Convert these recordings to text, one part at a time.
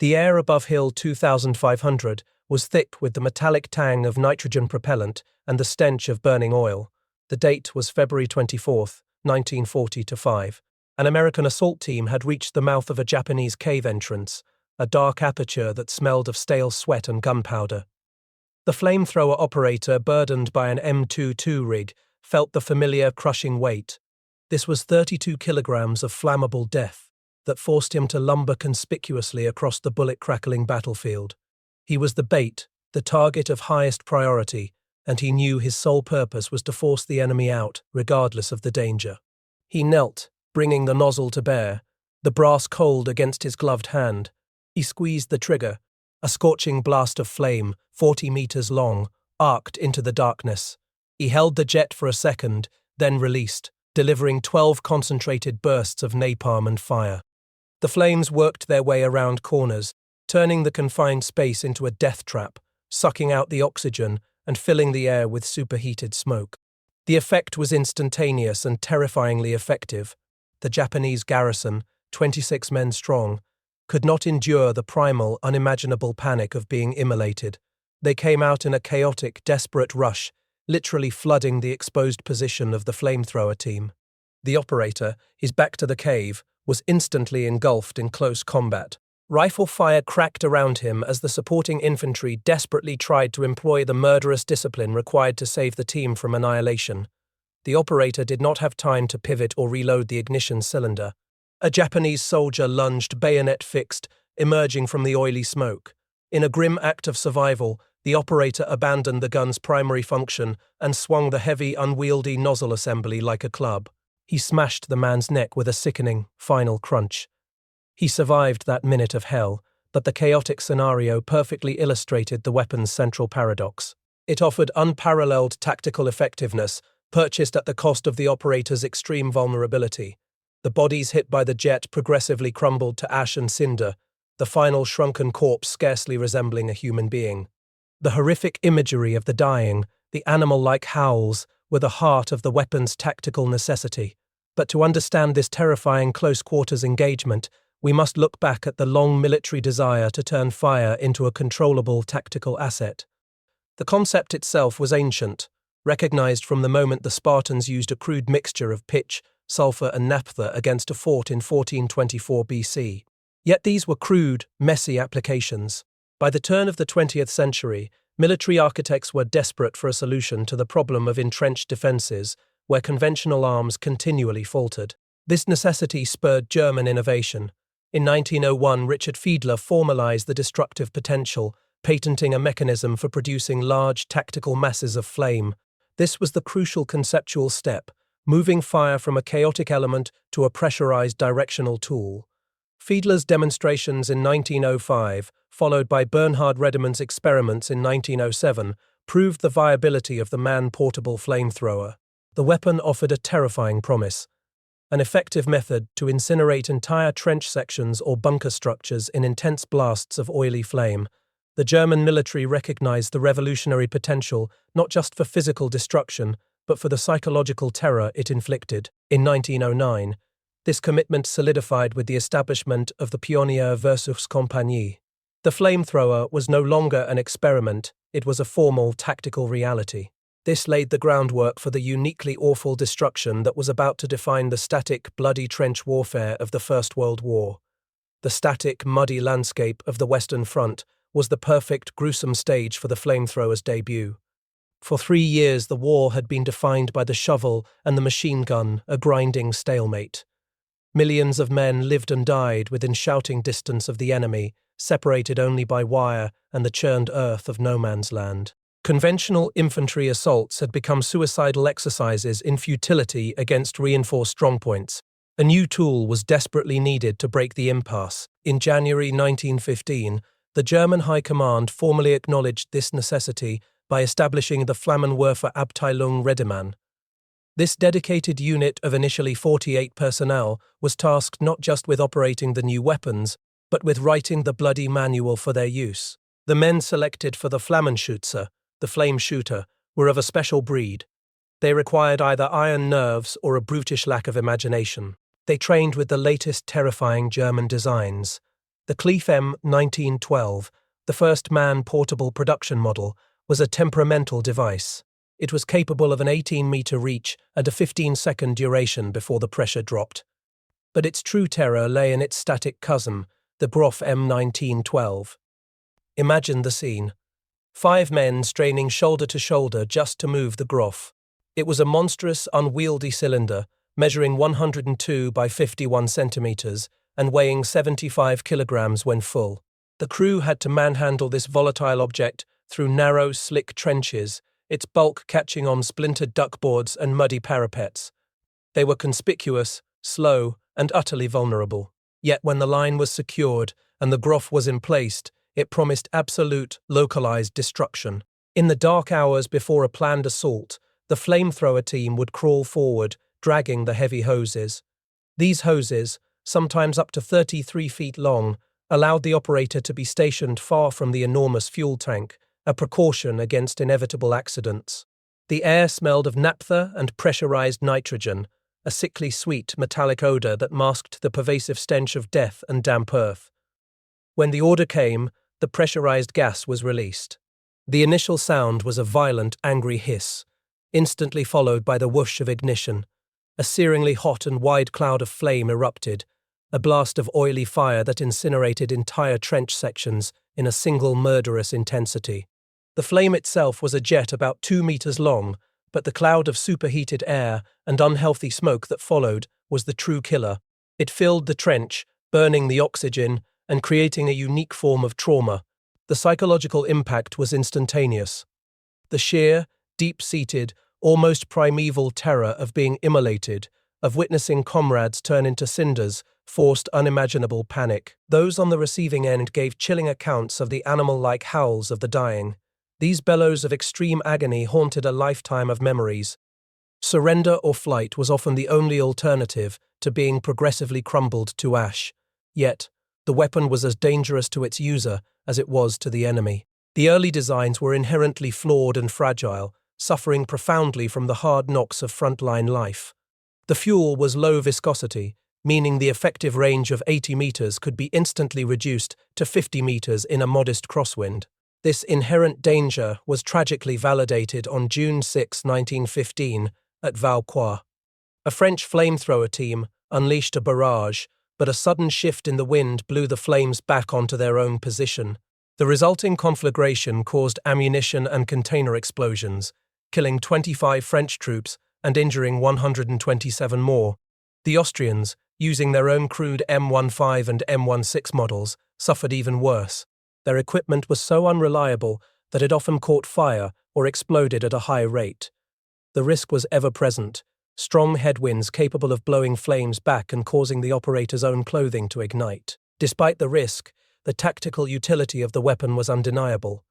The air above Hill 2500 was thick with the metallic tang of nitrogen propellant and the stench of burning oil. The date was February 24, 1940-5. An American assault team had reached the mouth of a Japanese cave entrance, a dark aperture that smelled of stale sweat and gunpowder. The flamethrower operator, burdened by an M22 rig, felt the familiar crushing weight. This was 32 kilograms of flammable death that forced him to lumber conspicuously across the bullet-crackling battlefield. He was the bait, the target of highest priority, and he knew his sole purpose was to force the enemy out, regardless of the danger. He knelt, bringing the nozzle to bear, the brass cold against his gloved hand. He squeezed the trigger. A scorching blast of flame, 40 meters long, arced into the darkness. He held the jet for a second, then released, delivering 12 concentrated bursts of napalm and fire. The flames worked their way around corners, turning the confined space into a death trap, sucking out the oxygen and filling the air with superheated smoke. The effect was instantaneous and terrifyingly effective. The Japanese garrison, 26 men strong, could not endure the primal, unimaginable panic of being immolated. They came out in a chaotic, desperate rush, literally flooding the exposed position of the flamethrower team. The operator, his back to the cave, was instantly engulfed in close combat. Rifle fire cracked around him as the supporting infantry desperately tried to employ the murderous discipline required to save the team from annihilation. The operator did not have time to pivot or reload the ignition cylinder. A Japanese soldier lunged, bayonet fixed, emerging from the oily smoke. In a grim act of survival, the operator abandoned the gun's primary function and swung the heavy, unwieldy nozzle assembly like a club. He smashed the man's neck with a sickening, final crunch. He survived that minute of hell, but the chaotic scenario perfectly illustrated the weapon's central paradox. It offered unparalleled tactical effectiveness, purchased at the cost of the operator's extreme vulnerability. The bodies hit by the jet progressively crumbled to ash and cinder, the final shrunken corpse scarcely resembling a human being. The horrific imagery of the dying, the animal-like howls, were the heart of the weapon's tactical necessity. But to understand this terrifying close-quarters engagement, we must look back at the long military desire to turn fire into a controllable tactical asset. The concept itself was ancient, recognized from the moment the Spartans used a crude mixture of pitch, sulfur and naphtha against a fort in 1424 BC. Yet these were crude, messy applications. By the turn of the 20th century, military architects were desperate for a solution to the problem of entrenched defenses, where conventional arms continually faltered. This necessity spurred German innovation. In 1901, Richard Fiedler formalized the destructive potential, patenting a mechanism for producing large tactical masses of flame. This was the crucial conceptual step, moving fire from a chaotic element to a pressurized directional tool. Fiedler's demonstrations in 1905, followed by Bernhard Redemann's experiments in 1907, proved the viability of the man-portable flamethrower. The weapon offered a terrifying promise, an effective method to incinerate entire trench sections or bunker structures in intense blasts of oily flame. The German military recognized the revolutionary potential not just for physical destruction, but for the psychological terror it inflicted. In 1909, this commitment solidified with the establishment of the Pionier Versuchskompanie. The flamethrower was no longer an experiment, it was a formal tactical reality. This laid the groundwork for the uniquely awful destruction that was about to define the static, bloody trench warfare of the First World War. The static, muddy landscape of the Western Front was the perfect, gruesome stage for the flamethrower's debut. For 3 years, the war had been defined by the shovel and the machine gun, a grinding stalemate. Millions of men lived and died within shouting distance of the enemy, separated only by wire and the churned earth of no man's land. Conventional infantry assaults had become suicidal exercises in futility against reinforced strongpoints. A new tool was desperately needed to break the impasse. In January 1915, the German High Command formally acknowledged this necessity by establishing the Flammenwerfer Abteilung Redemann. This dedicated unit of initially 48 personnel was tasked not just with operating the new weapons, but with writing the bloody manual for their use. The men selected for the Flammenschütze, the flame shooter, were of a special breed. They required either iron nerves or a brutish lack of imagination. They trained with the latest terrifying German designs. The Cleef M1912, the first man-portable production model, was a temperamental device. It was capable of an 18-meter reach and a 15-second duration before the pressure dropped. But its true terror lay in its static cousin, the Groff M1912. Imagine the scene. 5 men straining shoulder to shoulder just to move the Groff. It was a monstrous, unwieldy cylinder, measuring 102 by 51 centimeters and weighing 75 kilograms when full. The crew had to manhandle this volatile object through narrow, slick trenches, its bulk catching on splintered duckboards and muddy parapets. They were conspicuous, slow, and utterly vulnerable. Yet when the line was secured and the Groff was emplaced, it promised absolute, localized destruction. In the dark hours before a planned assault, the flamethrower team would crawl forward, dragging the heavy hoses. These hoses, sometimes up to 33 feet long, allowed the operator to be stationed far from the enormous fuel tank, a precaution against inevitable accidents. The air smelled of naphtha and pressurized nitrogen, a sickly sweet metallic odor that masked the pervasive stench of death and damp earth. When the order came, the pressurized gas was released. The initial sound was a violent, angry hiss, instantly followed by the whoosh of ignition. A searingly hot and wide cloud of flame erupted, a blast of oily fire that incinerated entire trench sections in a single murderous intensity. The flame itself was a jet about 2 meters long, but the cloud of superheated air and unhealthy smoke that followed was the true killer. It filled the trench, burning the oxygen and creating a unique form of trauma. The psychological impact was instantaneous. The sheer, deep-seated, almost primeval terror of being immolated, of witnessing comrades turn into cinders, forced unimaginable panic. Those on the receiving end gave chilling accounts of the animal-like howls of the dying. These bellows of extreme agony haunted a lifetime of memories. Surrender or flight was often the only alternative to being progressively crumbled to ash. Yet, the weapon was as dangerous to its user as it was to the enemy. The early designs were inherently flawed and fragile, suffering profoundly from the hard knocks of frontline life. The fuel was low viscosity, meaning the effective range of 80 meters could be instantly reduced to 50 meters in a modest crosswind. This inherent danger was tragically validated on June 6, 1915, at Vauquois. A French flamethrower team unleashed a barrage, but a sudden shift in the wind blew the flames back onto their own position. The resulting conflagration caused ammunition and container explosions, killing 25 French troops and injuring 127 more. The Austrians, using their own crude M15 and M16 models, suffered even worse. Their equipment was so unreliable that it often caught fire or exploded at a high rate. The risk was ever present, strong headwinds capable of blowing flames back and causing the operator's own clothing to ignite. Despite the risk, the tactical utility of the weapon was undeniable.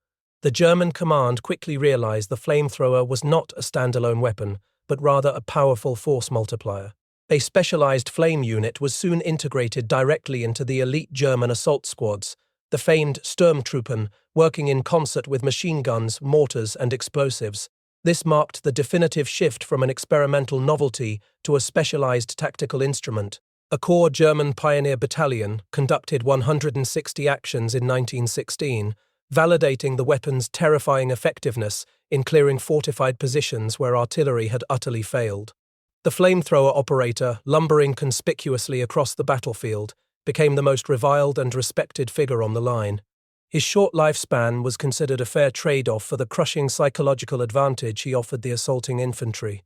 The German command quickly realized the flamethrower was not a standalone weapon, but rather a powerful force multiplier. A specialized flame unit was soon integrated directly into the elite German assault squads, the famed Sturmtruppen, working in concert with machine guns, mortars, and explosives. This marked the definitive shift from an experimental novelty to a specialized tactical instrument. A core German pioneer battalion conducted 160 actions in 1916, validating the weapon's terrifying effectiveness in clearing fortified positions where artillery had utterly failed. The flamethrower operator, lumbering conspicuously across the battlefield, became the most reviled and respected figure on the line. His short lifespan was considered a fair trade-off for the crushing psychological advantage he offered the assaulting infantry.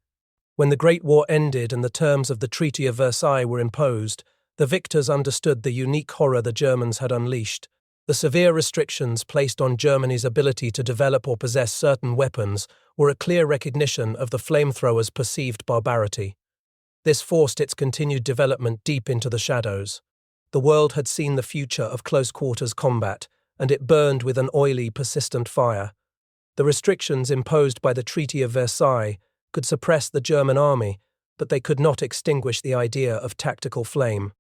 When the Great War ended and the terms of the Treaty of Versailles were imposed, the victors understood the unique horror the Germans had unleashed. The severe restrictions placed on Germany's ability to develop or possess certain weapons were a clear recognition of the flamethrower's perceived barbarity. This forced its continued development deep into the shadows. The world had seen the future of close-quarters combat, and it burned with an oily, persistent fire. The restrictions imposed by the Treaty of Versailles could suppress the German army, but they could not extinguish the idea of tactical flame.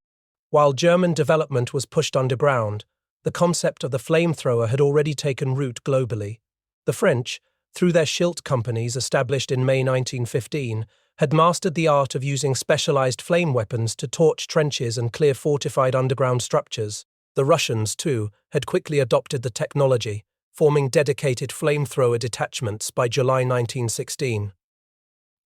While German development was pushed underground, the concept of the flamethrower had already taken root globally. The French, through their Schilt companies established in May 1915, had mastered the art of using specialized flame weapons to torch trenches and clear fortified underground structures. The Russians, too, had quickly adopted the technology, forming dedicated flamethrower detachments by July 1916.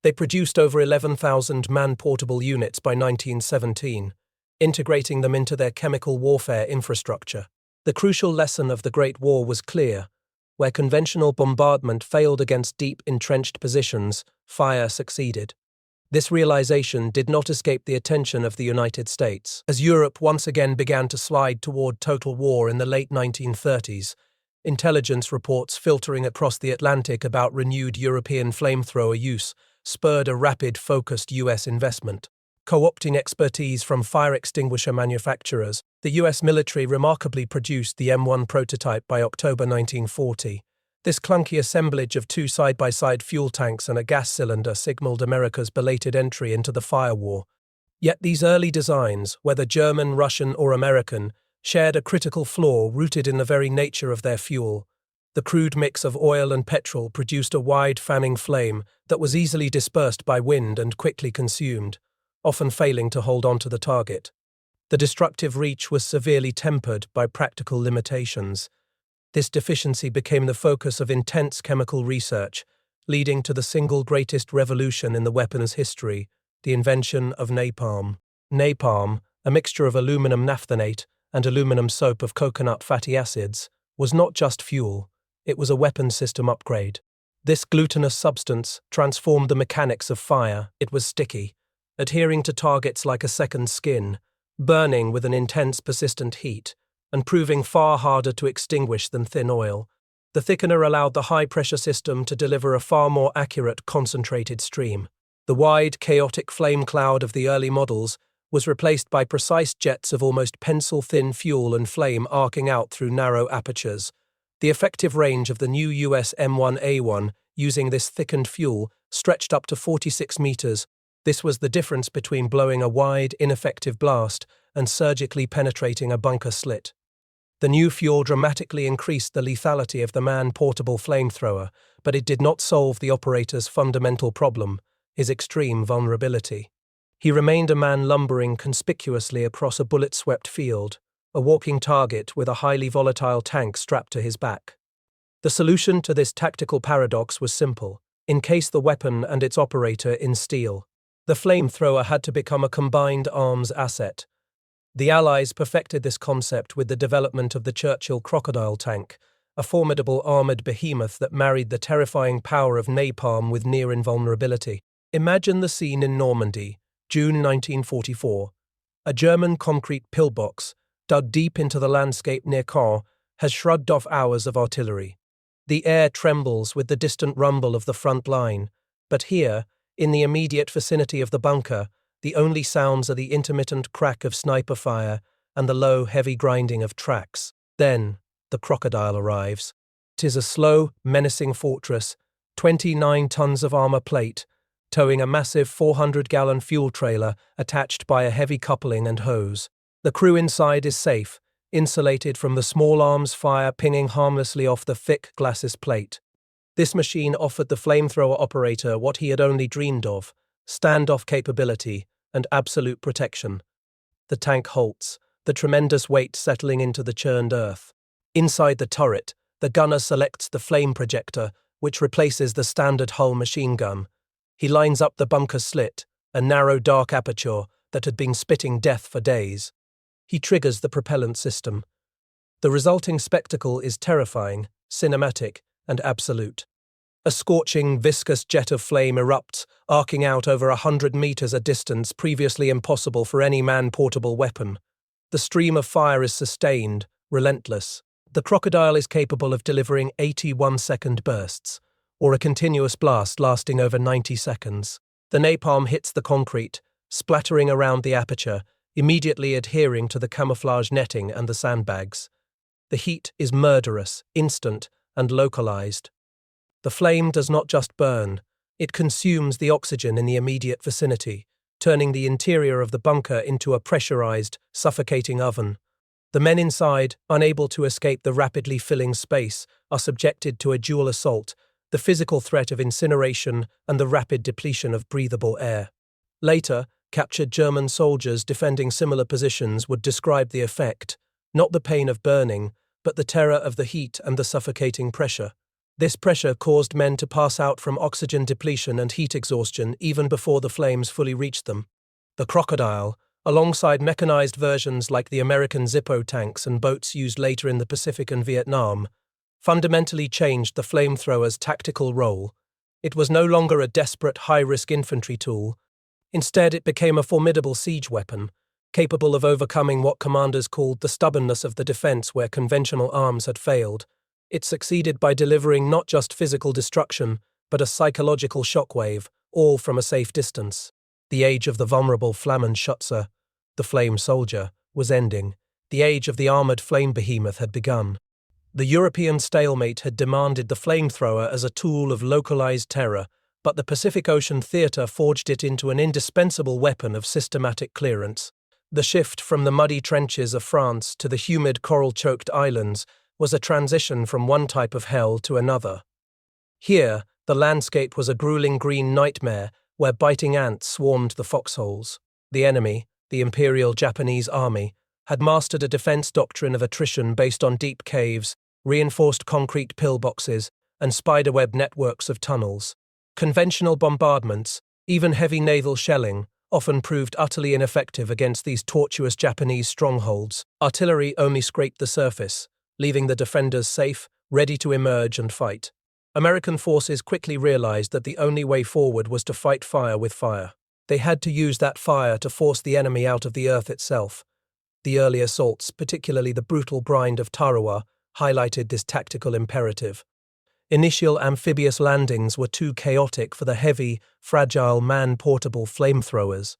They produced over 11,000 man-portable units by 1917, integrating them into their chemical warfare infrastructure. The crucial lesson of the Great War was clear. Where conventional bombardment failed against deep entrenched positions, fire succeeded. This realization did not escape the attention of the United States. As Europe once again began to slide toward total war in the late 1930s, intelligence reports filtering across the Atlantic about renewed European flamethrower use spurred a rapid, focused U.S. investment. Co-opting expertise from fire extinguisher manufacturers, the U.S. military remarkably produced the M1 prototype by October 1940. This clunky assemblage of two side-by-side fuel tanks and a gas cylinder signaled America's belated entry into the fire war. Yet these early designs, whether German, Russian, or American, shared a critical flaw rooted in the very nature of their fuel. The crude mix of oil and petrol produced a wide, fanning flame that was easily dispersed by wind and quickly consumed, often failing to hold on to the target. The destructive reach was severely tempered by practical limitations. This deficiency became the focus of intense chemical research, leading to the single greatest revolution in the weapons history, the invention of napalm. Napalm, a mixture of aluminum naphthenate and aluminum soap of coconut fatty acids, was not just fuel, it was a weapons system upgrade. This glutinous substance transformed the mechanics of fire. It was sticky, adhering to targets like a second skin, burning with an intense, persistent heat, and proving far harder to extinguish than thin oil. The thickener allowed the high-pressure system to deliver a far more accurate, concentrated stream. The wide, chaotic flame cloud of the early models was replaced by precise jets of almost pencil-thin fuel and flame arcing out through narrow apertures. The effective range of the new US M1A1 using this thickened fuel stretched up to 46 meters. This was the difference between blowing a wide, ineffective blast and surgically penetrating a bunker slit. The new fuel dramatically increased the lethality of the man-portable flamethrower, but it did not solve the operator's fundamental problem, his extreme vulnerability. He remained a man lumbering conspicuously across a bullet-swept field, a walking target with a highly volatile tank strapped to his back. The solution to this tactical paradox was simple: encase the weapon and its operator in steel. The flamethrower had to become a combined arms asset. The Allies perfected this concept with the development of the Churchill crocodile tank, a formidable armoured behemoth that married the terrifying power of napalm with near invulnerability. Imagine the scene in Normandy, June 1944. A German concrete pillbox, dug deep into the landscape near Caen, has shrugged off hours of artillery. The air trembles with the distant rumble of the front line, but here, in the immediate vicinity of the bunker, the only sounds are the intermittent crack of sniper fire and the low, heavy grinding of tracks. Then, the crocodile arrives. 'Tis a slow, menacing fortress, 29 tons of armor plate, towing a massive 400-gallon fuel trailer attached by a heavy coupling and hose. The crew inside is safe, insulated from the small arms fire pinging harmlessly off the thick glacis plate. This machine offered the flamethrower operator what he had only dreamed of: standoff capability and absolute protection. The tank halts, the tremendous weight settling into the churned earth. Inside the turret, the gunner selects the flame projector, which replaces the standard hull machine gun. He lines up the bunker slit, a narrow dark aperture that had been spitting death for days. He triggers the propellant system. The resulting spectacle is terrifying, cinematic, and absolute. A scorching, viscous jet of flame erupts, arcing out over 100 meters a distance previously impossible for any man-portable weapon. The stream of fire is sustained, relentless. The crocodile is capable of delivering 81-second bursts, or a continuous blast lasting over 90 seconds. The napalm hits the concrete, splattering around the aperture, immediately adhering to the camouflage netting and the sandbags. The heat is murderous, instant, and localized. The flame does not just burn, it consumes the oxygen in the immediate vicinity, turning the interior of the bunker into a pressurized, suffocating oven. The men inside, unable to escape the rapidly filling space, are subjected to a dual assault: the physical threat of incineration and the rapid depletion of breathable air. Later, captured German soldiers defending similar positions would describe the effect: not the pain of burning, but the terror of the heat and the suffocating pressure. This pressure caused men to pass out from oxygen depletion and heat exhaustion even before the flames fully reached them. The crocodile, alongside mechanized versions like the American Zippo tanks and boats used later in the Pacific and Vietnam, fundamentally changed the flamethrower's tactical role. It was no longer a desperate, high-risk infantry tool. Instead, it became a formidable siege weapon, capable of overcoming what commanders called the stubbornness of the defense where conventional arms had failed. It succeeded by delivering not just physical destruction, but a psychological shockwave, all from a safe distance. The age of the vulnerable Flammenschütze, the flame soldier, was ending. The age of the armored flame behemoth had begun. The European stalemate had demanded the flamethrower as a tool of localized terror, but the Pacific Ocean theater forged it into an indispensable weapon of systematic clearance. The shift from the muddy trenches of France to the humid coral-choked islands was a transition from one type of hell to another. Here, the landscape was a grueling green nightmare where biting ants swarmed the foxholes. The enemy, the Imperial Japanese Army, had mastered a defense doctrine of attrition based on deep caves, reinforced concrete pillboxes, and spiderweb networks of tunnels. Conventional bombardments, even heavy naval shelling, often proved utterly ineffective against these tortuous Japanese strongholds. Artillery only scraped the surface, leaving the defenders safe, ready to emerge and fight. American forces quickly realized that the only way forward was to fight fire with fire. They had to use that fire to force the enemy out of the earth itself. The early assaults, particularly the brutal brine of Tarawa, highlighted this tactical imperative. Initial amphibious landings were too chaotic for the heavy, fragile, man-portable flamethrowers.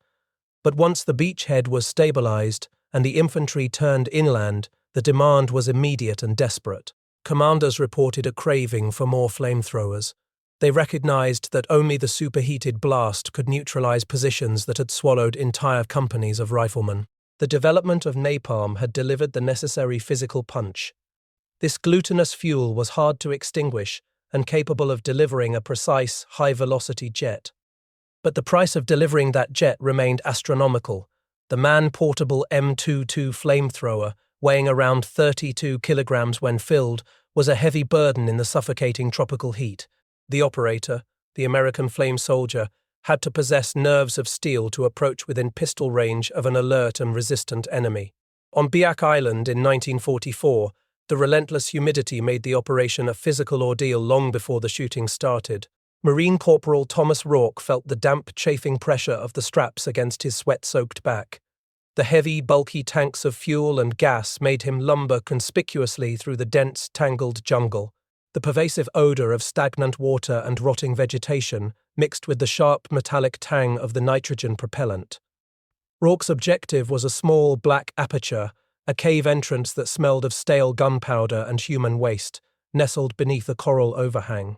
But once the beachhead was stabilized and the infantry turned inland, the demand was immediate and desperate. Commanders reported a craving for more flamethrowers. They recognized that only the superheated blast could neutralize positions that had swallowed entire companies of riflemen. The development of napalm had delivered the necessary physical punch. This glutinous fuel was hard to extinguish and capable of delivering a precise, high-velocity jet. But the price of delivering that jet remained astronomical. The man-portable M22 flamethrower, weighing around 32 kilograms when filled, was a heavy burden in the suffocating tropical heat. The operator, the American flame soldier, had to possess nerves of steel to approach within pistol range of an alert and resistant enemy. On Biak Island in 1944, the relentless humidity made the operation a physical ordeal long before the shooting started. Marine Corporal Thomas Rourke felt the damp, chafing pressure of the straps against his sweat-soaked back. The heavy, bulky tanks of fuel and gas made him lumber conspicuously through the dense, tangled jungle. The pervasive odor of stagnant water and rotting vegetation mixed with the sharp, metallic tang of the nitrogen propellant. Rourke's objective was a small, black aperture, a cave entrance that smelled of stale gunpowder and human waste, nestled beneath a coral overhang.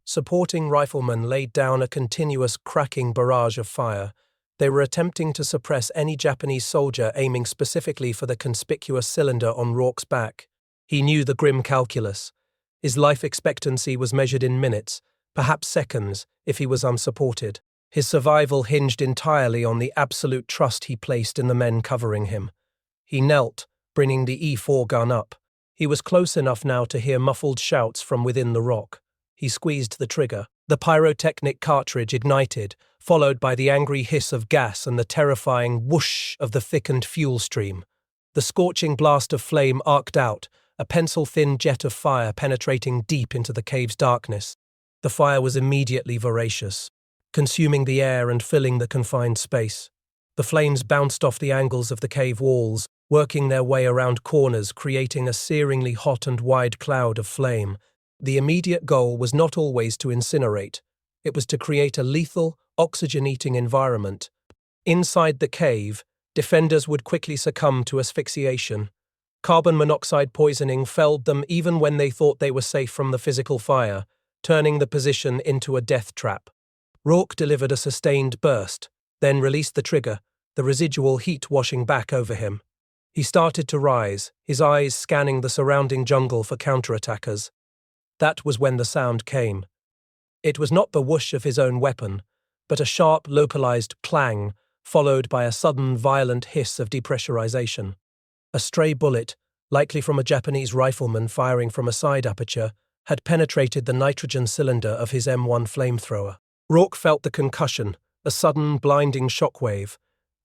Supporting riflemen laid down a continuous, cracking barrage of fire. They were attempting to suppress any Japanese soldier aiming specifically for the conspicuous cylinder on Rourke's back. He knew the grim calculus. His life expectancy was measured in minutes, perhaps seconds, if he was unsupported. His survival hinged entirely on the absolute trust he placed in the men covering him. He knelt, bringing the E4 gun up. He was close enough now to hear muffled shouts from within the rock. He squeezed the trigger. The pyrotechnic cartridge ignited, followed by the angry hiss of gas and the terrifying whoosh of the thickened fuel stream. The scorching blast of flame arced out, a pencil-thin jet of fire penetrating deep into the cave's darkness. The fire was immediately voracious, consuming the air and filling the confined space. The flames bounced off the angles of the cave walls, working their way around corners, creating a searingly hot and wide cloud of flame. The immediate goal was not always to incinerate. It was to create a lethal, oxygen-eating environment. Inside the cave, defenders would quickly succumb to asphyxiation. Carbon monoxide poisoning felled them even when they thought they were safe from the physical fire, turning the position into a death trap. Rourke delivered a sustained burst, then released the trigger, the residual heat washing back over him. He started to rise, his eyes scanning the surrounding jungle for counterattackers. That was when the sound came. It was not the whoosh of his own weapon, but a sharp, localized clang, followed by a sudden, violent hiss of depressurization. A stray bullet, likely from a Japanese rifleman firing from a side aperture, had penetrated the nitrogen cylinder of his M1 flamethrower. Rourke felt the concussion, a sudden, blinding shockwave.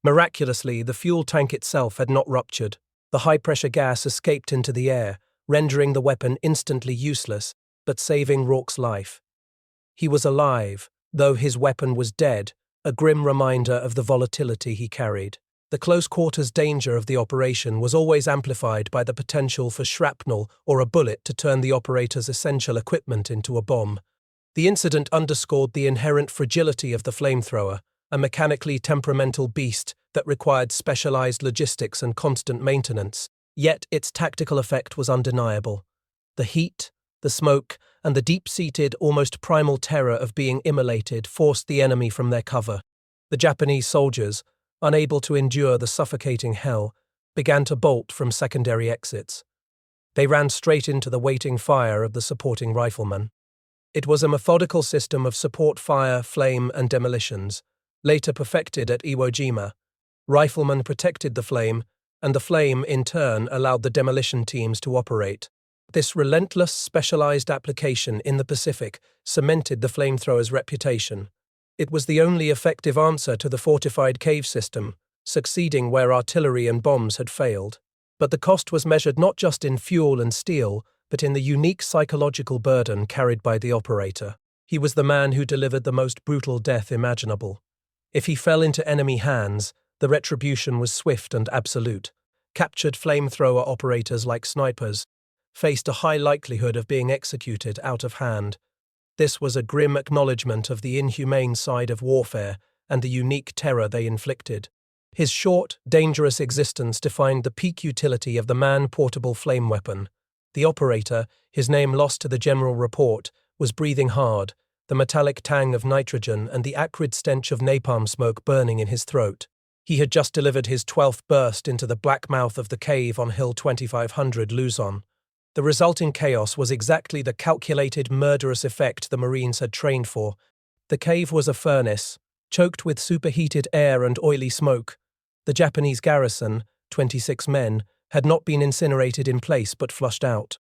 Miraculously, the fuel tank itself had not ruptured. The high-pressure gas escaped into the air, rendering the weapon instantly useless, but saving Rourke's life. He was alive, though his weapon was dead, a grim reminder of the volatility he carried. The close-quarters danger of the operation was always amplified by the potential for shrapnel or a bullet to turn the operator's essential equipment into a bomb. The incident underscored the inherent fragility of the flamethrower, a mechanically temperamental beast that required specialized logistics and constant maintenance, yet its tactical effect was undeniable. The heat, the smoke, and the deep-seated, almost primal terror of being immolated forced the enemy from their cover. The Japanese soldiers, unable to endure the suffocating hell, began to bolt from secondary exits. They ran straight into the waiting fire of the supporting riflemen. It was a methodical system of support fire, flame, and demolitions, later perfected at Iwo Jima. Riflemen protected the flame, and the flame, in turn, allowed the demolition teams to operate. This relentless, specialized application in the Pacific cemented the flamethrower's reputation. It was the only effective answer to the fortified cave system, succeeding where artillery and bombs had failed. But the cost was measured not just in fuel and steel, but in the unique psychological burden carried by the operator. He was the man who delivered the most brutal death imaginable. If he fell into enemy hands, the retribution was swift and absolute. Captured flamethrower operators like snipers faced a high likelihood of being executed out of hand. This was a grim acknowledgement of the inhumane side of warfare and the unique terror they inflicted. His short, dangerous existence defined the peak utility of the man-portable flame weapon. The operator, his name lost to the general report, was breathing hard, the metallic tang of nitrogen and the acrid stench of napalm smoke burning in his throat. He had just delivered his 12th burst into the black mouth of the cave on Hill 2500 Luzon. The resulting chaos was exactly the calculated murderous effect the Marines had trained for. The cave was a furnace, choked with superheated air and oily smoke. The Japanese garrison, 26 men, had not been incinerated in place but flushed out.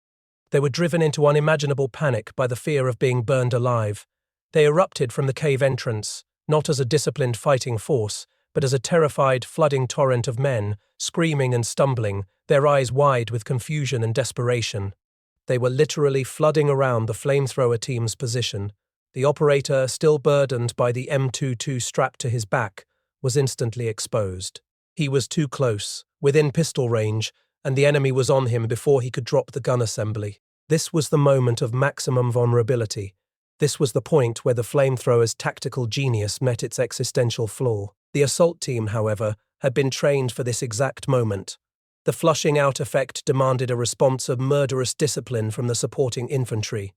They were driven into unimaginable panic by the fear of being burned alive. They erupted from the cave entrance, not as a disciplined fighting force, but as a terrified, flooding torrent of men, screaming and stumbling, their eyes wide with confusion and desperation. They were literally flooding around the flamethrower team's position. The operator, still burdened by the M22 strapped to his back, was instantly exposed. He was too close, within pistol range, and the enemy was on him before he could drop the gun assembly. This was the moment of maximum vulnerability. This was the point where the flamethrower's tactical genius met its existential flaw. The assault team, however, had been trained for this exact moment. The flushing out effect demanded a response of murderous discipline from the supporting infantry.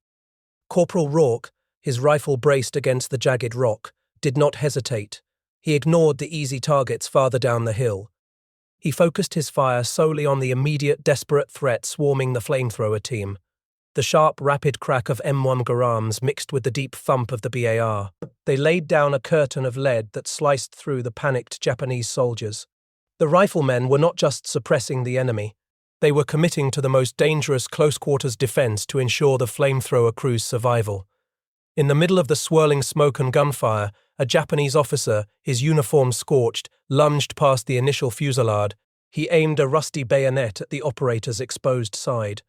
Corporal Rourke, his rifle braced against the jagged rock, did not hesitate. He ignored the easy targets farther down the hill. He focused his fire solely on the immediate desperate threat swarming the flamethrower team. The sharp, rapid crack of M1 Garams mixed with the deep thump of the BAR. They laid down a curtain of lead that sliced through the panicked Japanese soldiers. The riflemen were not just suppressing the enemy. They were committing to the most dangerous close-quarters defense to ensure the flamethrower crew's survival. In the middle of the swirling smoke and gunfire, a Japanese officer, his uniform scorched, lunged past the initial fusillade. He aimed a rusty bayonet at the operator's exposed side.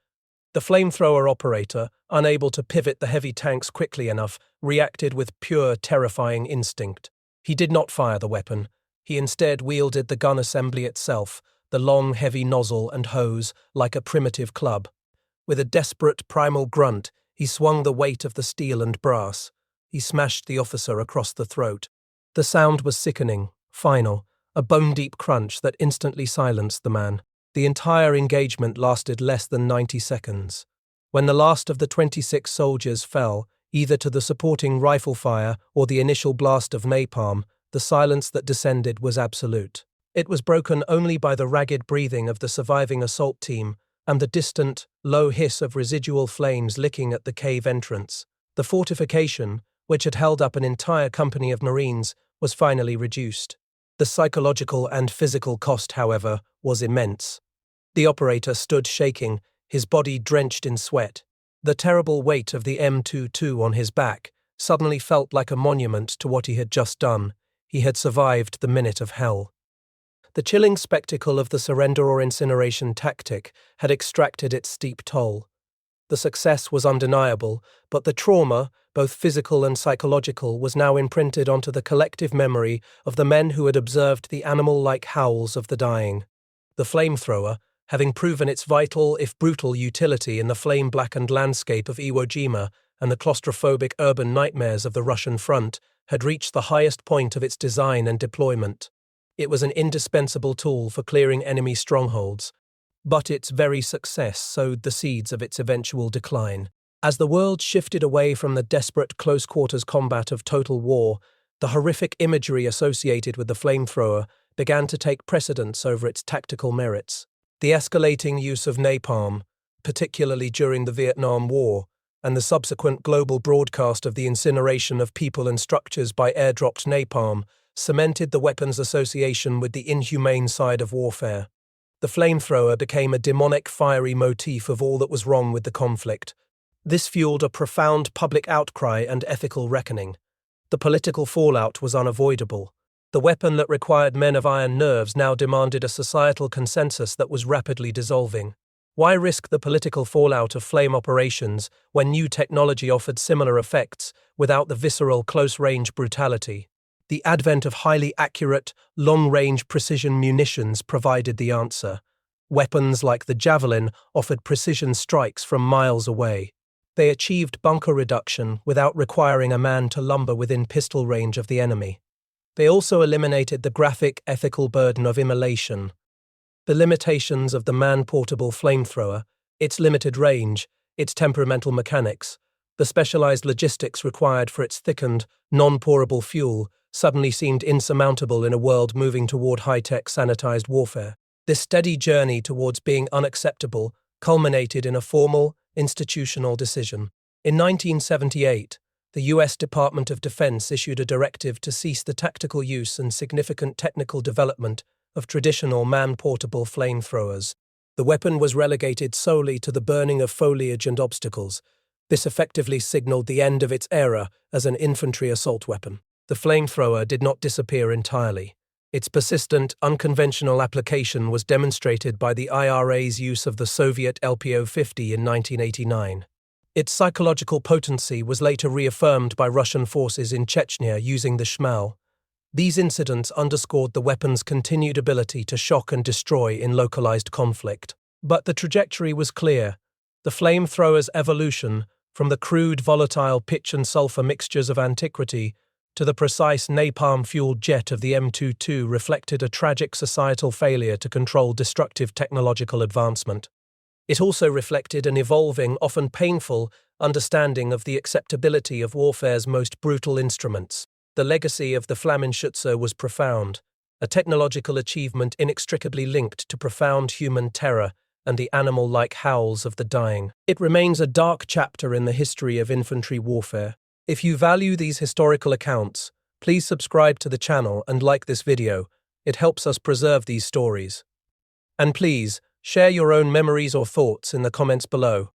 The flamethrower operator, unable to pivot the heavy tanks quickly enough, reacted with pure, terrifying instinct. He did not fire the weapon. He instead wielded the gun assembly itself, the long, heavy nozzle and hose, like a primitive club. With a desperate, primal grunt, he swung the weight of the steel and brass. He smashed the officer across the throat. The sound was sickening, final, a bone-deep crunch that instantly silenced the man. The entire engagement lasted less than 90 seconds. When the last of the 26 soldiers fell, either to the supporting rifle fire or the initial blast of napalm, the silence that descended was absolute. It was broken only by the ragged breathing of the surviving assault team and the distant, low hiss of residual flames licking at the cave entrance. The fortification, which had held up an entire company of Marines, was finally reduced. The psychological and physical cost, however, was immense. The operator stood shaking, his body drenched in sweat. The terrible weight of the M22 on his back suddenly felt like a monument to what he had just done. He had survived the minute of hell. The chilling spectacle of the surrender or incineration tactic had extracted its steep toll. The success was undeniable, but the trauma, both physical and psychological, was now imprinted onto the collective memory of the men who had observed the animal-like howls of the dying. The flamethrower, having proven its vital, if brutal, utility in the flame-blackened landscape of Iwo Jima and the claustrophobic urban nightmares of the Russian front, had reached the highest point of its design and deployment. It was an indispensable tool for clearing enemy strongholds, but its very success sowed the seeds of its eventual decline. As the world shifted away from the desperate close-quarters combat of total war, the horrific imagery associated with the flamethrower began to take precedence over its tactical merits. The escalating use of napalm, particularly during the Vietnam War, and the subsequent global broadcast of the incineration of people and structures by airdropped napalm cemented the weapon's association with the inhumane side of warfare. The flamethrower became a demonic, fiery motif of all that was wrong with the conflict. This fueled a profound public outcry and ethical reckoning. The political fallout was unavoidable. The weapon that required men of iron nerves now demanded a societal consensus that was rapidly dissolving. Why risk the political fallout of flame operations when new technology offered similar effects without the visceral, close-range brutality? The advent of highly accurate, long-range precision munitions provided the answer. Weapons like the Javelin offered precision strikes from miles away. They achieved bunker reduction without requiring a man to lumber within pistol range of the enemy. They also eliminated the graphic, ethical burden of immolation. The limitations of the man-portable flamethrower, its limited range, its temperamental mechanics, the specialized logistics required for its thickened, non-pourable fuel suddenly seemed insurmountable in a world moving toward high-tech sanitized warfare. This steady journey towards being unacceptable culminated in a formal, institutional decision. In 1978, the U.S. Department of Defense issued a directive to cease the tactical use and significant technical development of traditional man-portable flamethrowers. The weapon was relegated solely to the burning of foliage and obstacles. This effectively signaled the end of its era as an infantry assault weapon. The flamethrower did not disappear entirely. Its persistent, unconventional application was demonstrated by the IRA's use of the Soviet LPO-50 in 1989. Its psychological potency was later reaffirmed by Russian forces in Chechnya using the Shmal. These incidents underscored the weapon's continued ability to shock and destroy in localized conflict. But the trajectory was clear. The flamethrower's evolution, from the crude, volatile pitch and sulfur mixtures of antiquity to the precise napalm-fueled jet of the M22, reflected a tragic societal failure to control destructive technological advancement. It also reflected an evolving, often painful, understanding of the acceptability of warfare's most brutal instruments. The legacy of the Flammenschütze was profound, a technological achievement inextricably linked to profound human terror and the animal-like howls of the dying. It remains a dark chapter in the history of infantry warfare. If you value these historical accounts, please subscribe to the channel and like this video. It helps us preserve these stories. And please, share your own memories or thoughts in the comments below.